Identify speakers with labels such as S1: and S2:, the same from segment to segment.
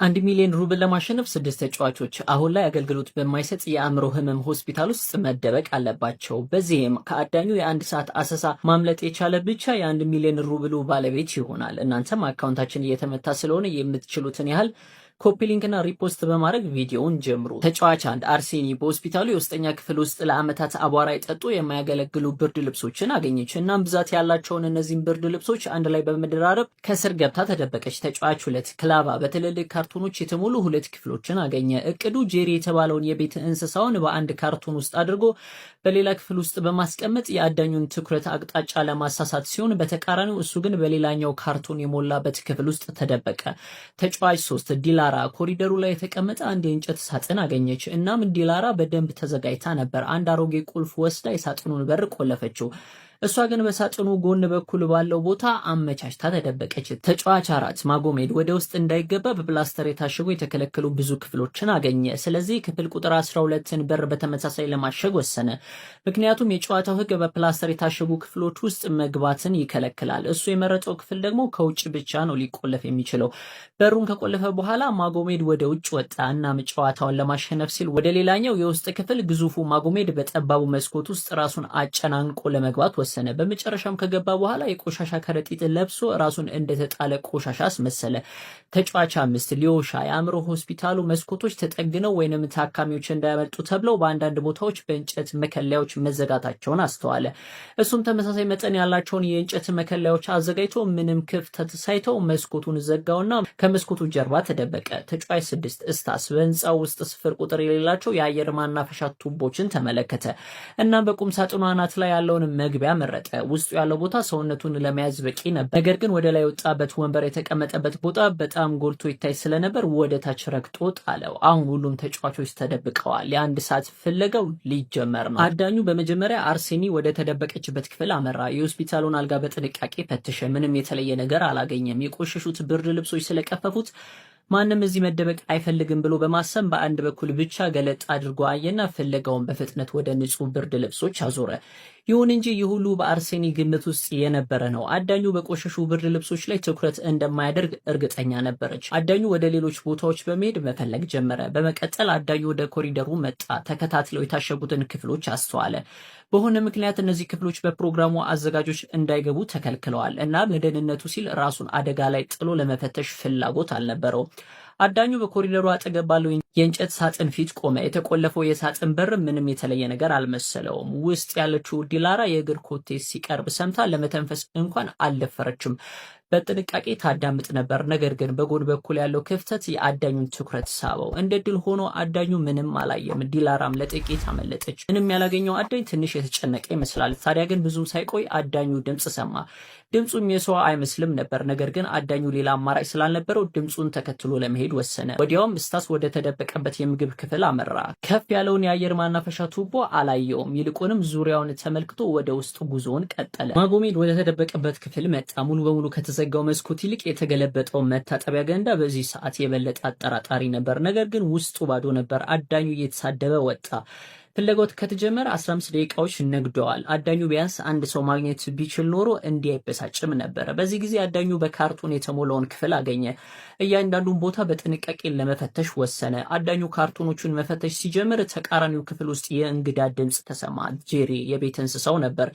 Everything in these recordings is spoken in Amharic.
S1: 1 ሚሊዮን ሩብል ለማሸነፍ 6 ተጫዋቾች አሁን ላይ አገልግሎት በማይሰጥ የአእምሮ ህመም ሆስፒታል ውስጥ መደበቅ አለባቸው። በዚህም ከአዳኙ የ1 ሰዓት አሰሳ ማምለጥ የቻለ ብቻ የ1 ሚሊዮን ሩብሉ ባለቤት ይሆናል። እናንተም አካውንታችን እየተመታ ስለሆነ የምትችሉትን ያህል ኮፒ ሊንክና ሪፖስት በማድረግ ቪዲዮውን ጀምሩ። ተጫዋች 1 አርሴኒ በሆስፒታሉ የውስጠኛ ክፍል ውስጥ ለአመታት አቧራ የጠጡ የማያገለግሉ ብርድ ልብሶችን አገኘች። እናም ብዛት ያላቸውን እነዚህን ብርድ ልብሶች አንድ ላይ በመደራረብ ከስር ገብታ ተደበቀች። ተጫዋች 2 ክላቫ በትልልቅ ካርቶኖች የተሞሉ 2 ክፍሎችን አገኘ። እቅዱ ጄሪ የተባለውን የቤት እንስሳውን በአንድ ካርቶን ውስጥ አድርጎ በሌላ ክፍል ውስጥ በማስቀመጥ የአዳኙን ትኩረት አቅጣጫ ለማሳሳት ሲሆን፣ በተቃራኒው እሱ ግን በሌላኛው ካርቶን የሞላበት ክፍል ውስጥ ተደበቀ። ተጫዋች 3 ዲላራ ኮሪደሩ ላይ የተቀመጠ አንድ የእንጨት ሳጥን አገኘች። እናም ዲላራ በደንብ ተዘጋጅታ ነበር። አንድ አሮጌ ቁልፍ ወስዳ የሳጥኑን በር ቆለፈችው። እሷ ግን በሳጥኑ ጎን በኩል ባለው ቦታ አመቻችታ ተደበቀች። ተጫዋች 4 ማጎሜድ ወደ ውስጥ እንዳይገባ በፕላስተር የታሸጉ የተከለከሉ ብዙ ክፍሎችን አገኘ። ስለዚህ ክፍል ቁጥር 12ን በር በተመሳሳይ ለማሸግ ወሰነ። ምክንያቱም የጨዋታው ሕግ በፕላስተር የታሸጉ ክፍሎች ውስጥ መግባትን ይከለክላል። እሱ የመረጠው ክፍል ደግሞ ከውጭ ብቻ ነው ሊቆለፍ የሚችለው። በሩን ከቆለፈ በኋላ ማጎሜድ ወደ ውጭ ወጣ እና ጨዋታውን ለማሸነፍ ሲል ወደ ሌላኛው የውስጥ ክፍል ግዙፉ ማጎሜድ በጠባቡ መስኮት ውስጥ ራሱን አጨናንቆ ለመግባት ወሰነ። በመጨረሻም ከገባ በኋላ የቆሻሻ ከረጢት ለብሶ ራሱን እንደተጣለ ቆሻሻ አስመሰለ። ተጫዋች 5 ሊዮሻ የአእምሮ ሆስፒታሉ መስኮቶች ተጠግነው ወይንም ታካሚዎች እንዳያመልጡ ተብለው በአንዳንድ ቦታዎች በእንጨት መከለያዎች መዘጋታቸውን አስተዋለ። እሱም ተመሳሳይ መጠን ያላቸውን የእንጨት መከለያዎች አዘጋጅቶ ምንም ክፍተት ሳይተው መስኮቱን ዘጋውና ከመስኮቱ ጀርባ ተደበቀ። ተጫዋች 6 እስታስ በህንፃው ውስጥ ስፍር ቁጥር የሌላቸው የአየር ማናፈሻ ቱቦችን ተመለከተ እና በቁም ሳጥኑ አናት ላይ ያለውን መግቢያ መረጠ። ውስጡ ያለው ቦታ ሰውነቱን ለመያዝ በቂ ነበር። ነገር ግን ወደ ላይ ወጣበት ወንበር የተቀመጠበት ቦታ በጣም ጎልቶ ይታይ ስለነበር ወደ ታች ረግጦ ጣለው። አሁን ሁሉም ተጫዋቾች ተደብቀዋል። የ1 ሰዓት ፍለጋው ሊጀመር ነው። አዳኙ በመጀመሪያ አርሴኒ ወደ ተደበቀችበት ክፍል አመራ። የሆስፒታሉን አልጋ በጥንቃቄ ፈተሸ። ምንም የተለየ ነገር አላገኘም። የቆሸሹት ብርድ ልብሶች ስለቀፈፉት ማንም እዚህ መደበቅ አይፈልግም ብሎ በማሰብ በአንድ በኩል ብቻ ገለጥ አድርጎ አየና ፍለጋውን በፍጥነት ወደ ንጹህ ብርድ ልብሶች አዞረ። ይሁን እንጂ ይህ ሁሉ በአርሴኒ ግምት ውስጥ የነበረ ነው። አዳኙ በቆሸሹ ብርድ ልብሶች ላይ ትኩረት እንደማያደርግ እርግጠኛ ነበረች። አዳኙ ወደ ሌሎች ቦታዎች በመሄድ መፈለግ ጀመረ። በመቀጠል አዳኙ ወደ ኮሪደሩ መጣ። ተከታትለው የታሸጉትን ክፍሎች አስተዋለ። በሆነ ምክንያት እነዚህ ክፍሎች በፕሮግራሙ አዘጋጆች እንዳይገቡ ተከልክለዋል እና ለደህንነቱ ሲል ራሱን አደጋ ላይ ጥሎ ለመፈተሽ ፍላጎት አልነበረው። አዳኙ በኮሪደሩ አጠገብ ባለው የእንጨት ሳጥን ፊት ቆመ። የተቆለፈው የሳጥን በር ምንም የተለየ ነገር አልመሰለውም። ውስጥ ያለችው ዲላራ የእግር ኮቴ ሲቀርብ ሰምታ ለመተንፈስ እንኳን አልደፈረችም። በጥንቃቄ ታዳምጥ ነበር። ነገር ግን በጎን በኩል ያለው ክፍተት የአዳኙን ትኩረት ሳበው። እንደ ድል ሆኖ አዳኙ ምንም አላየም። ዲላራም ለጥቂት አመለጠች። ምንም ያላገኘው አዳኝ ትንሽ የተጨነቀ ይመስላል። ታዲያ ግን ብዙም ሳይቆይ አዳኙ ድምፅ ሰማ። ድምፁም የሰው አይመስልም ነበር። ነገር ግን አዳኙ ሌላ አማራጭ ስላልነበረው ድምፁን ተከትሎ ለመሄድ ወሰነ። ወዲያውም ስታስ ወደ ተደበቀበት የምግብ ክፍል አመራ። ከፍ ያለውን የአየር ማናፈሻ ቱቦ አላየውም። ይልቁንም ዙሪያውን ተመልክቶ ወደ ውስጥ ጉዞውን ቀጠለ። ማጎሜድ ወደ ተደበቀበት ክፍል መጣ። ሙሉ በሙሉ ከተዘጋው መስኮት ይልቅ የተገለበጠው መታጠቢያ ገንዳ በዚህ ሰዓት የበለጠ አጠራጣሪ ነበር። ነገር ግን ውስጡ ባዶ ነበር። አዳኙ እየተሳደበ ወጣ። ፍለጋው ከተጀመረ 15 ደቂቃዎች ነግደዋል። አዳኙ ቢያንስ አንድ ሰው ማግኘት ቢችል ኖሮ እንዲያይበሳጭም ነበረ። በዚህ ጊዜ አዳኙ በካርቶን የተሞላውን ክፍል አገኘ። እያንዳንዱን ቦታ በጥንቃቄ ለመፈተሽ ወሰነ። አዳኙ ካርቶኖቹን መፈተሽ ሲጀምር ተቃራኒው ክፍል ውስጥ የእንግዳ ድምፅ ተሰማ። ጄሪ የቤት እንስሳው ነበር።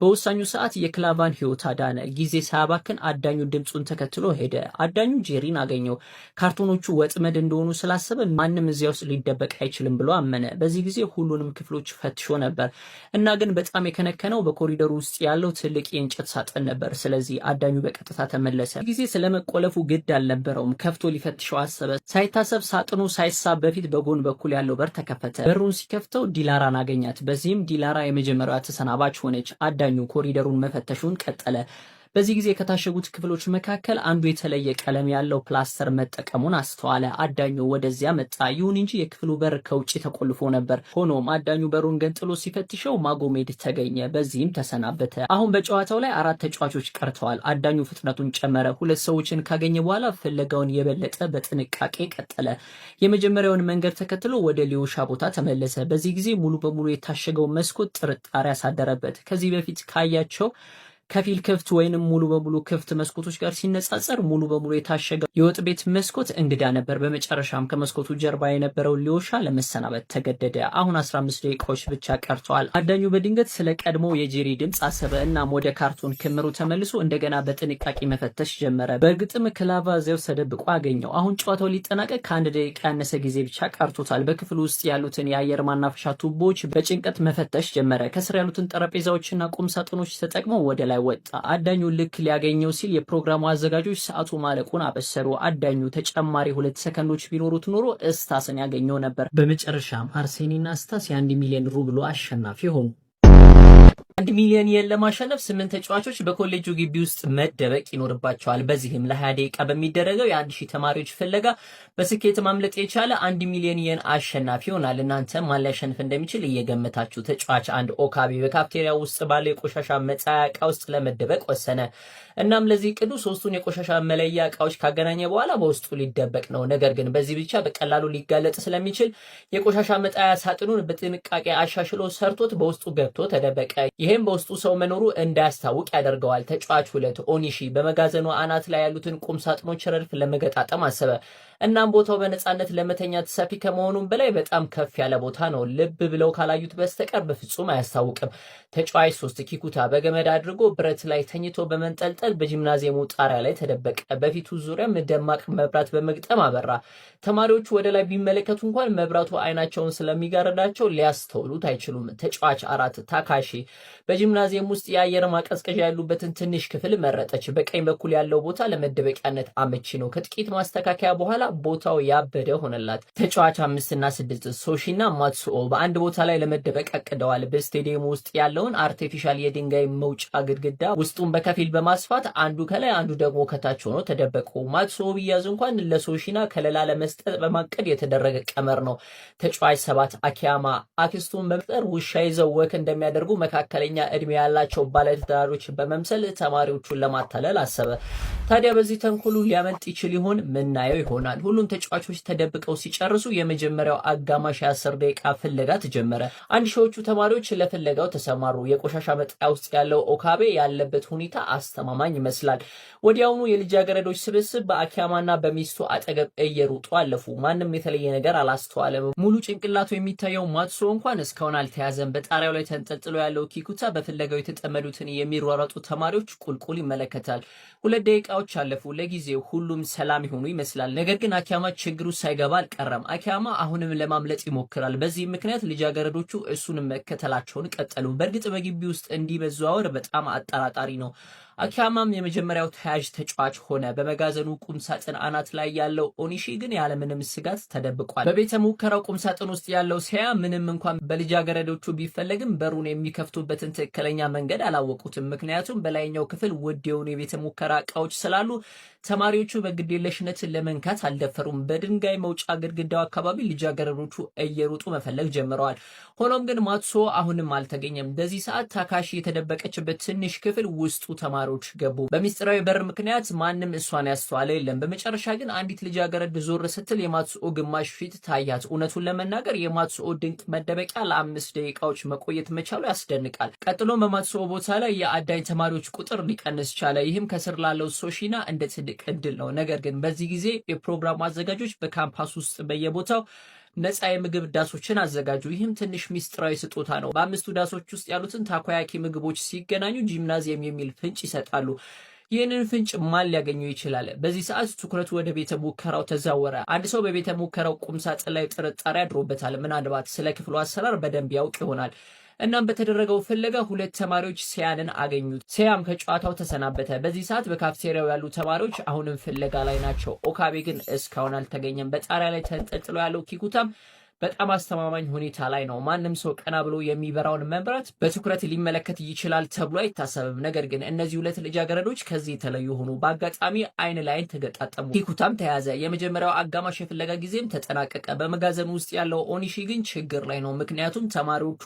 S1: በወሳኙ ሰዓት የክላቫን ሕይወት አዳነ። ጊዜ ሳያባክን አዳኙ ድምፁን ተከትሎ ሄደ። አዳኙ ጄሪን አገኘው። ካርቶኖቹ ወጥመድ እንደሆኑ ስላሰበ ማንም እዚያ ውስጥ ሊደበቅ አይችልም ብሎ አመነ። በዚህ ጊዜ ሁሉንም ክፍሎች ፈትሾ ነበር እና ግን በጣም የከነከነው በኮሪደሩ ውስጥ ያለው ትልቅ የእንጨት ሳጥን ነበር። ስለዚህ አዳኙ በቀጥታ ተመለሰ። ጊዜ ስለመቆለፉ ግድ አልነበረውም። ከፍቶ ሊፈትሸው አሰበ። ሳይታሰብ ሳጥኑ ሳይሳብ በፊት በጎን በኩል ያለው በር ተከፈተ። በሩን ሲከፍተው ዲላራን አገኛት። በዚህም ዲላራ የመጀመሪያዋ ተሰናባች ሆነች። አዳኙ ኮሪደሩን መፈተሹን ቀጠለ። በዚህ ጊዜ ከታሸጉት ክፍሎች መካከል አንዱ የተለየ ቀለም ያለው ፕላስተር መጠቀሙን አስተዋለ። አዳኙ ወደዚያ መጣ። ይሁን እንጂ የክፍሉ በር ከውጭ ተቆልፎ ነበር። ሆኖም አዳኙ በሩን ገንጥሎ ሲፈትሸው ማጎሜድ ተገኘ። በዚህም ተሰናበተ። አሁን በጨዋታው ላይ 4 ተጫዋቾች ቀርተዋል። አዳኙ ፍጥነቱን ጨመረ። 2 ሰዎችን ካገኘ በኋላ ፍለጋውን የበለጠ በጥንቃቄ ቀጠለ። የመጀመሪያውን መንገድ ተከትሎ ወደ ሊዮሻ ቦታ ተመለሰ። በዚህ ጊዜ ሙሉ በሙሉ የታሸገው መስኮት ጥርጣሬ አሳደረበት። ከዚህ በፊት ካያቸው ከፊል ክፍት ወይንም ሙሉ በሙሉ ክፍት መስኮቶች ጋር ሲነጻጸር ሙሉ በሙሉ የታሸገው የወጥ ቤት መስኮት እንግዳ ነበር። በመጨረሻም ከመስኮቱ ጀርባ የነበረው ሊዮሻ ለመሰናበት ተገደደ። አሁን 15 ደቂቃዎች ብቻ ቀርተዋል። አዳኙ በድንገት ስለ ቀድሞ የጄሪ ድምፅ አሰበ። እናም ወደ ካርቶን ክምሩ ተመልሶ እንደገና በጥንቃቄ መፈተሽ ጀመረ። በእርግጥም ክላቫዜው ተደብቆ አገኘው። አሁን ጨዋታው ሊጠናቀቅ ከአንድ ደቂቃ ያነሰ ጊዜ ብቻ ቀርቶታል። በክፍሉ ውስጥ ያሉትን የአየር ማናፈሻ ቱቦዎች በጭንቀት መፈተሽ ጀመረ። ከስር ያሉትን ጠረጴዛዎችና ቁም ሳጥኖች ተጠቅሞ ወደ ላይ ወጣ። አዳኙ ልክ ሊያገኘው ሲል የፕሮግራሙ አዘጋጆች ሰዓቱ ማለቁን አበሰሩ። አዳኙ ተጨማሪ 2 ሰከንዶች ቢኖሩት ኖሮ እስታስን ያገኘው ነበር። በመጨረሻም አርሴኒና እስታስ የ1 ሚሊዮን ሩብሎ አሸናፊ ሆኑ። 1 ሚሊዮን የን ለማሸነፍ 8 ተጫዋቾች በኮሌጁ ግቢ ውስጥ መደበቅ ይኖርባቸዋል። በዚህም ለ20 ደቂቃ በሚደረገው የ1000 ተማሪዎች ፍለጋ በስኬት ማምለጥ የቻለ 1 ሚሊዮን የን አሸናፊ ይሆናል። እናንተ ማን ሊያሸንፍ እንደሚችል እየገመታችሁ። ተጫዋች 1 ኦካቢ በካፍቴሪያ ውስጥ ባለ የቆሻሻ መጣያ ዕቃ ውስጥ ለመደበቅ ወሰነ። እናም ለዚህ ቅዱ 3ቱን የቆሻሻ መለያ ዕቃዎች ካገናኘ በኋላ በውስጡ ሊደበቅ ነው። ነገር ግን በዚህ ብቻ በቀላሉ ሊጋለጥ ስለሚችል የቆሻሻ መጣያ ሳጥኑን በጥንቃቄ አሻሽሎ ሰርቶት በውስጡ ገብቶ ተደበቀ። ይሄም በውስጡ ሰው መኖሩ እንዳያስታውቅ ያደርገዋል። ተጫዋች 2 ኦኒሺ በመጋዘኑ አናት ላይ ያሉትን ቁም ሳጥኖች ረድፍ ለመገጣጠም አሰበ። እናም ቦታው በነጻነት ለመተኛት ሰፊ ከመሆኑም በላይ በጣም ከፍ ያለ ቦታ ነው። ልብ ብለው ካላዩት በስተቀር በፍጹም አያስታውቅም። ተጫዋች 3 ኪኩታ በገመድ አድርጎ ብረት ላይ ተኝቶ በመንጠልጠል በጂምናዚየሙ ጣሪያ ላይ ተደበቀ። በፊቱ ዙሪያም ደማቅ መብራት በመግጠም አበራ። ተማሪዎቹ ወደ ላይ ቢመለከቱ እንኳን መብራቱ አይናቸውን ስለሚጋረዳቸው ሊያስተውሉት አይችሉም። ተጫዋች 4 ታካሺ በጂምናዚየም ውስጥ የአየር ማቀዝቀዣ ያሉበትን ትንሽ ክፍል መረጠች። በቀኝ በኩል ያለው ቦታ ለመደበቂያነት አመቺ ነው። ከጥቂት ማስተካከያ በኋላ ቦታው ያበደ ሆነላት። ተጫዋች 5 እና 6 ሶሺና ማትሱኦ በአንድ ቦታ ላይ ለመደበቅ አቅደዋል። በስቴዲየሙ ውስጥ ያለውን አርቲፊሻል የድንጋይ መውጫ ግድግዳ ውስጡን በከፊል በማስፋት አንዱ ከላይ አንዱ ደግሞ ከታች ሆኖ ተደበቁ። ማትሱኦ ቢያዝ እንኳን ለሶሺና ከለላ ለመስጠት በማቀድ የተደረገ ቀመር ነው። ተጫዋች 7 አኪያማ አክስቱን በመቅጠር ውሻ ይዘው ወክ እንደሚያደርጉ መካከለኛ እድሜ ያላቸው ባለትዳሮች በመምሰል ተማሪዎቹን ለማታለል አሰበ። ታዲያ በዚህ ተንኮሉ ሊያመልጥ ይችል ይሆን? ምናየው ይሆናል። ሁሉም ተጫዋቾች ተደብቀው ሲጨርሱ የመጀመሪያው አጋማሽ 10 ደቂቃ ፍለጋ ተጀመረ። 1000ዎቹ ተማሪዎች ለፍለጋው ተሰማሩ። የቆሻሻ መጣያ ውስጥ ያለው ኦካቤ ያለበት ሁኔታ አስተማማኝ ይመስላል። ወዲያውኑ የልጃገረዶች ስብስብ በአኪያማና በሚስቱ አጠገብ እየሮጡ አለፉ። ማንም የተለየ ነገር አላስተዋለም። ሙሉ ጭንቅላቱ የሚታየው ማትሶ እንኳን እስካሁን አልተያዘም። በጣሪያው ላይ ተንጠልጥሎ ያለው ኪኩታ በፍለጋው የተጠመዱትን የሚሯሯጡ ተማሪዎች ቁልቁል ይመለከታል። 2 ደቂቃዎች አለፉ። ለጊዜው ሁሉም ሰላም ይሆኑ ይመስላል። ነገር ግን አኪያማ ችግሩ ሳይገባ አልቀረም። አኪያማ አሁንም ለማምለጥ ይሞክራል። በዚህ ምክንያት ልጃገረዶቹ እሱን መከተላቸውን ቀጠሉ። በእርግጥ በግቢ ውስጥ እንዲህ መዘዋወር በጣም አጠራጣሪ ነው። አኪያማም የመጀመሪያው ተያዥ ተጫዋች ሆነ። በመጋዘኑ ቁም ሳጥን አናት ላይ ያለው ኦኒሺ ግን ያለምንም ስጋት ተደብቋል። በቤተ ሙከራው ቁም ሳጥን ውስጥ ያለው ሴያ ምንም እንኳን በልጃገረዶቹ ቢፈለግም በሩን የሚከፍቱበትን ትክክለኛ መንገድ አላወቁትም። ምክንያቱም በላይኛው ክፍል ውድ የሆኑ የቤተ ሙከራ እቃዎች ስላሉ ተማሪዎቹ በግዴለሽነት ለመንካት አልደፈሩም። በድንጋይ መውጫ ግድግዳው አካባቢ ልጃገረዶቹ እየሮጡ መፈለግ ጀምረዋል። ሆኖም ግን ማትሶ አሁንም አልተገኘም። በዚህ ሰዓት ታካሺ የተደበቀችበት ትንሽ ክፍል ውስጡ ተማሪዎች ገቡ። በሚስጥራዊ በር ምክንያት ማንም እሷን ያስተዋለ የለም። በመጨረሻ ግን አንዲት ልጃገረድ ዞር ስትል የማትሶ ግማሽ ፊት ታያት። እውነቱን ለመናገር የማትሶ ድንቅ መደበቂያ ለ5 ደቂቃዎች መቆየት መቻሉ ያስደንቃል። ቀጥሎም በማትሶ ቦታ ላይ የአዳኝ ተማሪዎች ቁጥር ሊቀንስ ቻለ። ይህም ከስር ላለው ሶሺና እንደ ትልቅ እድል ነው። ነገር ግን በዚህ ጊዜ የፕሮግራሙ አዘጋጆች በካምፓስ ውስጥ በየቦታው ነፃ የምግብ ዳሶችን አዘጋጁ። ይህም ትንሽ ሚስጥራዊ ስጦታ ነው። በ5ቱ ዳሶች ውስጥ ያሉትን ታኮያኪ ምግቦች ሲገናኙ ጂምናዚየም የሚል ፍንጭ ይሰጣሉ። ይህንን ፍንጭ ማን ሊያገኘው ይችላል? በዚህ ሰዓት ትኩረቱ ወደ ቤተ ሙከራው ተዛወረ። አንድ ሰው በቤተ ሙከራው ቁም ሳጥን ላይ ጥርጣሬ አድሮበታል። ምናልባት ስለ ክፍሉ አሰራር በደንብ ያውቅ ይሆናል። እናም በተደረገው ፍለጋ 2 ተማሪዎች ሴያንን አገኙት። ሴያም ከጨዋታው ተሰናበተ። በዚህ ሰዓት በካፍቴሪያው ያሉ ተማሪዎች አሁንም ፍለጋ ላይ ናቸው። ኦካቤ ግን እስካሁን አልተገኘም። በጣሪያ ላይ ተንጠልጥሎ ያለው ኪኩታም በጣም አስተማማኝ ሁኔታ ላይ ነው። ማንም ሰው ቀና ብሎ የሚበራውን መብራት በትኩረት ሊመለከት ይችላል ተብሎ አይታሰብም። ነገር ግን እነዚህ 2 ልጃገረዶች ከዚህ የተለዩ ሆኑ። በአጋጣሚ አይን ላይን ተገጣጠሙ። ኪኩታም ተያዘ። የመጀመሪያው አጋማሽ የፍለጋ ጊዜም ተጠናቀቀ። በመጋዘኑ ውስጥ ያለው ኦኒሺ ግን ችግር ላይ ነው። ምክንያቱም ተማሪዎቹ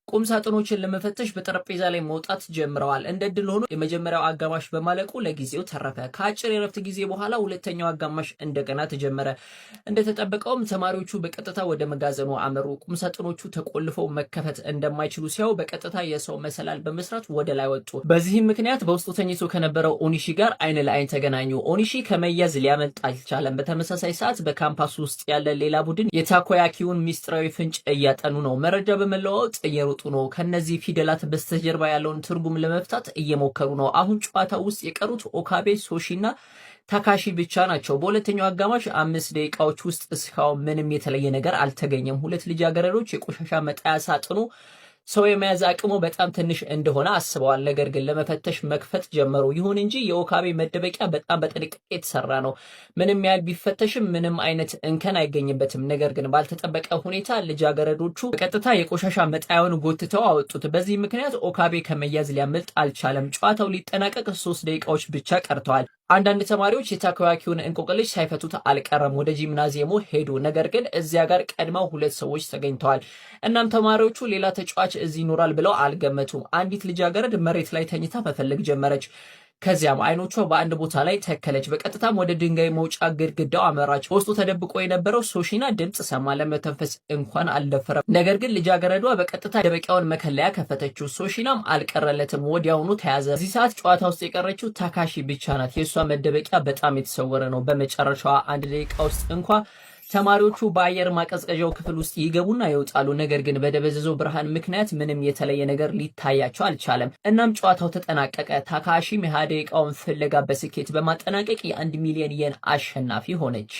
S1: ቁም ሳጥኖችን ለመፈተሽ በጠረጴዛ ላይ መውጣት ጀምረዋል። እንደ ድል ሆኖ የመጀመሪያው አጋማሽ በማለቁ ለጊዜው ተረፈ። ከአጭር የረፍት ጊዜ በኋላ ሁለተኛው አጋማሽ እንደገና ተጀመረ። እንደተጠበቀውም ተማሪዎቹ በቀጥታ ወደ መጋዘኑ አመሩ። ቁም ሳጥኖቹ ተቆልፈው መከፈት እንደማይችሉ ሲያዩ በቀጥታ የሰው መሰላል በመስራት ወደ ላይ ወጡ። በዚህም ምክንያት በውስጡ ተኝቶ ከነበረው ኦኒሺ ጋር አይን ለአይን ተገናኙ። ኦኒሺ ከመያዝ ሊያመልጥ አልቻለም። በተመሳሳይ ሰዓት በካምፓስ ውስጥ ያለ ሌላ ቡድን የታኮያኪውን ሚስጥራዊ ፍንጭ እያጠኑ ነው። መረጃ በመለዋወጥ እየሮጡ ነው። ከነዚህ ፊደላት በስተጀርባ ያለውን ትርጉም ለመፍታት እየሞከሩ ነው። አሁን ጨዋታ ውስጥ የቀሩት ኦካቤ፣ ሶሺና ታካሺ ብቻ ናቸው። በሁለተኛው አጋማሽ 5 ደቂቃዎች ውስጥ እስካሁን ምንም የተለየ ነገር አልተገኘም። ሁለት ልጃገረዶች የቆሻሻ መጣያ ሳጥኑ ሰው የመያዝ አቅሙ በጣም ትንሽ እንደሆነ አስበዋል። ነገር ግን ለመፈተሽ መክፈት ጀመሩ። ይሁን እንጂ የኦካቤ መደበቂያ በጣም በጥንቃቄ የተሰራ ነው። ምንም ያህል ቢፈተሽም ምንም አይነት እንከን አይገኝበትም። ነገር ግን ባልተጠበቀ ሁኔታ ልጃገረዶቹ በቀጥታ የቆሻሻ መጣያውን ጎትተው አወጡት። በዚህ ምክንያት ኦካቤ ከመያዝ ሊያመልጥ አልቻለም። ጨዋታው ሊጠናቀቅ 3 ደቂቃዎች ብቻ ቀርተዋል። አንዳንድ ተማሪዎች የታኮያኪውን እንቆቅልሽ ሳይፈቱት አልቀረም። ወደ ጂምናዚየሙ ሄዱ። ነገር ግን እዚያ ጋር ቀድመው 2 ሰዎች ተገኝተዋል። እናም ተማሪዎቹ ሌላ ተጫዋች እዚህ ይኖራል ብለው አልገመቱም። አንዲት ልጃገረድ መሬት ላይ ተኝታ መፈለግ ጀመረች። ከዚያም አይኖቿ በአንድ ቦታ ላይ ተከለች። በቀጥታም ወደ ድንጋይ መውጫ ግድግዳው አመራች። በውስጡ ተደብቆ የነበረው ሶሺና ድምጽ ሰማ። ለመተንፈስ እንኳን አልደፈረም። ነገር ግን ልጃገረዷ በቀጥታ ደበቂያውን መከለያ ከፈተችው። ሶሺናም አልቀረለትም፣ ወዲያውኑ ተያዘ። እዚህ ሰዓት ጨዋታ ውስጥ የቀረችው ታካሺ ብቻ ናት። የእሷ መደበቂያ በጣም የተሰወረ ነው። በመጨረሻዋ 1 ደቂቃ ውስጥ እንኳ ተማሪዎቹ በአየር ማቀዝቀዣው ክፍል ውስጥ ይገቡና ይወጣሉ። ነገር ግን በደበዘዘው ብርሃን ምክንያት ምንም የተለየ ነገር ሊታያቸው አልቻለም። እናም ጨዋታው ተጠናቀቀ። ታካሺም የ20 ደቂቃውን ፍለጋ በስኬት በማጠናቀቅ የ1 ሚሊዮን የን አሸናፊ ሆነች።